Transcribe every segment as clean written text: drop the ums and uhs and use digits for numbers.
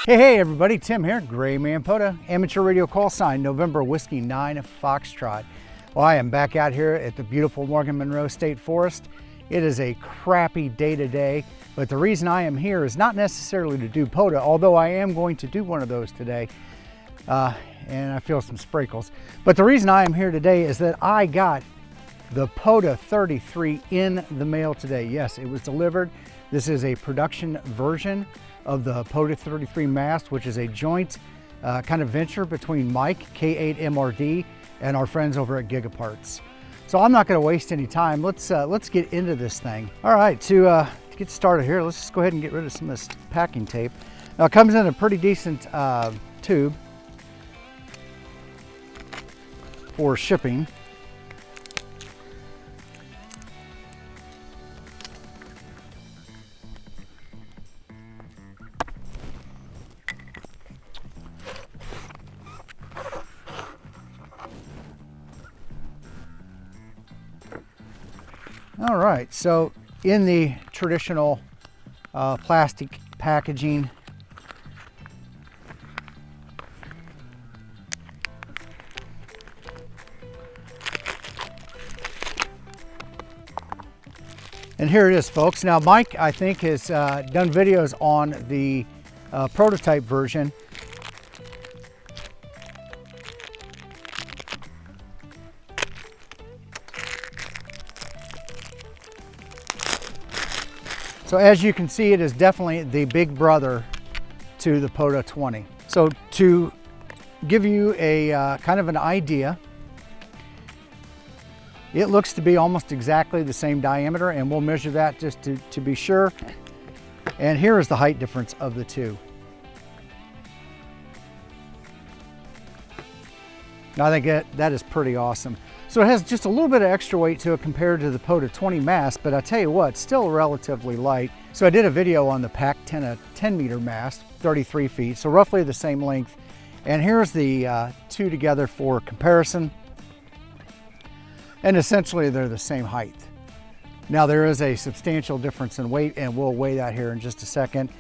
Hey everybody, Tim here, Gray Man POTA, amateur radio call sign, November Whiskey 9 Foxtrot. Well, I am back out here at the beautiful Morgan Monroe State Forest. It is a crappy day today, but the reason I am here is not necessarily to do POTA, although I am going to do one of those today, and I feel some sprinkles. But the reason I am here today is that I got the POTA 33 in the mail today. Yes, it was delivered. This is a production version of the POTA 33 mast, which is a joint kind of venture between Mike, K8MRD, and our friends over at GigaParts. So I'm not going to waste any time. Let's get into this thing. All right, to get started here, let's just go ahead and get rid of some of this packing tape. Now it comes in a pretty decent tube for shipping. All right, so in the traditional plastic packaging, and here it is, folks. Now Mike, I think, has done videos on the prototype version. So as you can see, it is definitely the big brother to the POTA 20. So to give you a kind of an idea, it looks to be almost exactly the same diameter, and we'll measure that just to be sure. And here is the height difference of the two. Now, I think that is pretty awesome. So it has just a little bit of extra weight to it compared to the POTA 20 mast, but I tell you what, it's still relatively light. So I did a video on the PAC 10 meter mast, 33 feet, so roughly the same length. And here's the two together for comparison. And essentially they're the same height. Now there is a substantial difference in weight, and we'll weigh that here in just a second.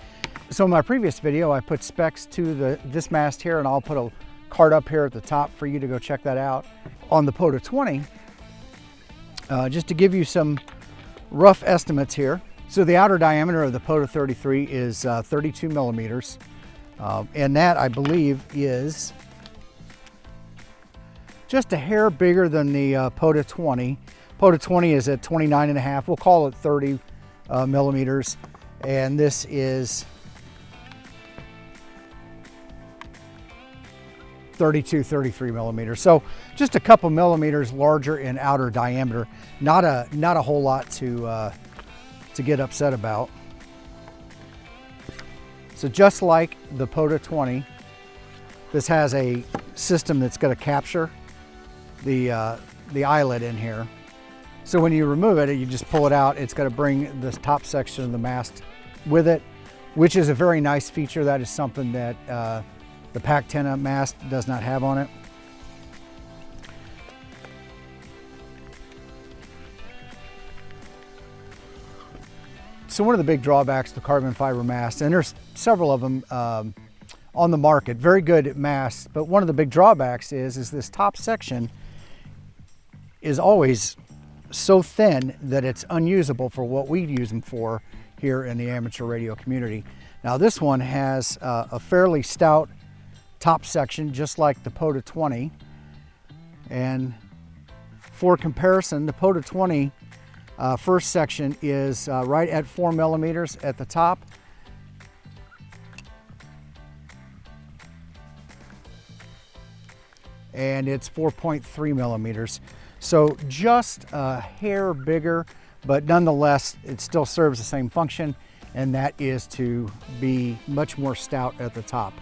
So in my previous video, I put specs to this mast here, and I'll put a card up here at the top for you to go check that out. On the POTA 20, just to give you some rough estimates here. So the outer diameter of the POTA 33 is 32 millimeters. And that, I believe, is just a hair bigger than the POTA 20. POTA 20 is at 29.5. We'll call it 30 millimeters. And this is 32, 33 millimeters. So just a couple millimeters larger in outer diameter. Not a whole lot to get upset about. So just like the POTA 20, this has a system that's going to capture the eyelet in here. So when you remove it, you just pull it out. It's going to bring the top section of the mast with it, which is a very nice feature. That is something that the PAC 10 mast does not have on it. So one of the big drawbacks to the carbon fiber mast, and there's several of them on the market, very good masts, but one of the big drawbacks is this top section is always so thin that it's unusable for what we use them for here in the amateur radio community. Now this one has a fairly stout top section, just like the POTA 20. And for comparison, the POTA 20 first section is right at 4 millimeters at the top. And it's 4.3 millimeters. So just a hair bigger, but nonetheless, it still serves the same function, and that is to be much more stout at the top.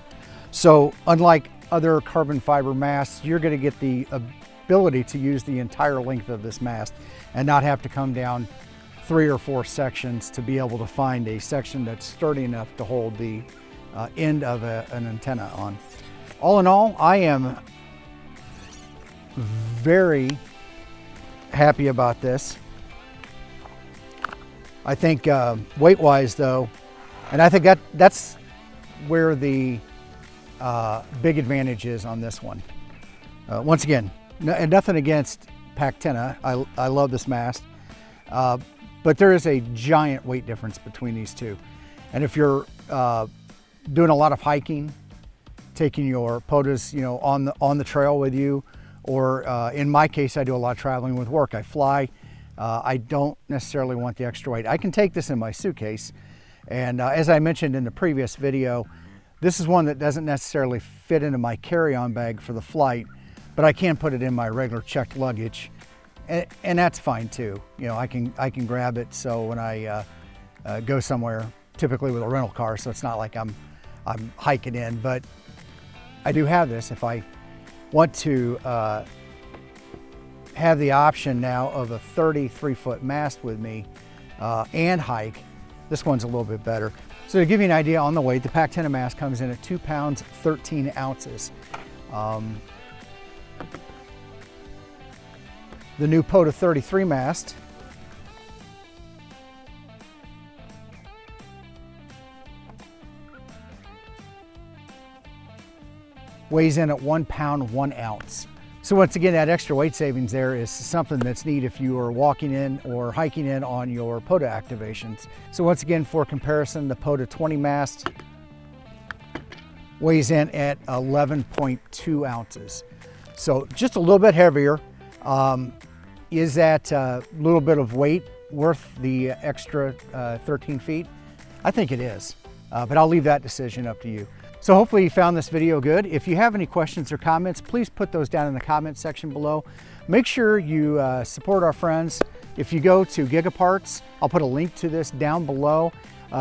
So unlike other carbon fiber masts, you're going to get the ability to use the entire length of this mast and not have to come down 3 or 4 sections to be able to find a section that's sturdy enough to hold the end of an antenna on. All in all, I am very happy about this. I think weight-wise though, and I think that's where the big advantage is on this one. Once again, and nothing against Pactina. I love this mast, but there is a giant weight difference between these two. And if you're doing a lot of hiking, taking your POTAs, on the trail with you, or in my case, I do a lot of traveling with work. I fly. I don't necessarily want the extra weight. I can take this in my suitcase, and as I mentioned in the previous video, this is one that doesn't necessarily fit into my carry-on bag for the flight, but I can put it in my regular checked luggage, and that's fine too. I can grab it, so when I go somewhere, typically with a rental car, so it's not like I'm hiking in, but I do have this if I want to have the option now of a 33-foot mast with me and hike. This one's a little bit better. So to give you an idea on the weight, the Pactina mast comes in at 2 pounds, 13 ounces. The new POTA 33 mast weighs in at 1 pound, 1 ounce. So once again, that extra weight savings there is something that's neat if you are walking in or hiking in on your POTA activations. So once again, for comparison, the POTA 20 mast weighs in at 11.2 ounces. So just a little bit heavier. Is that little bit of weight worth the extra 13 feet? I think it is, but I'll leave that decision up to you. So hopefully you found this video good. If you have any questions or comments, please put those down in the comment section below. Make sure you support our friends. If you go to GigaParts, I'll put a link to this down below.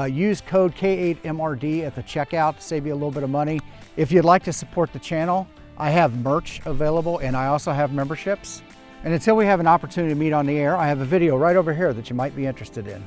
Use code K8MRD at the checkout to save you a little bit of money. If you'd like to support the channel, I have merch available and I also have memberships. And until we have an opportunity to meet on the air, I have a video right over here that you might be interested in.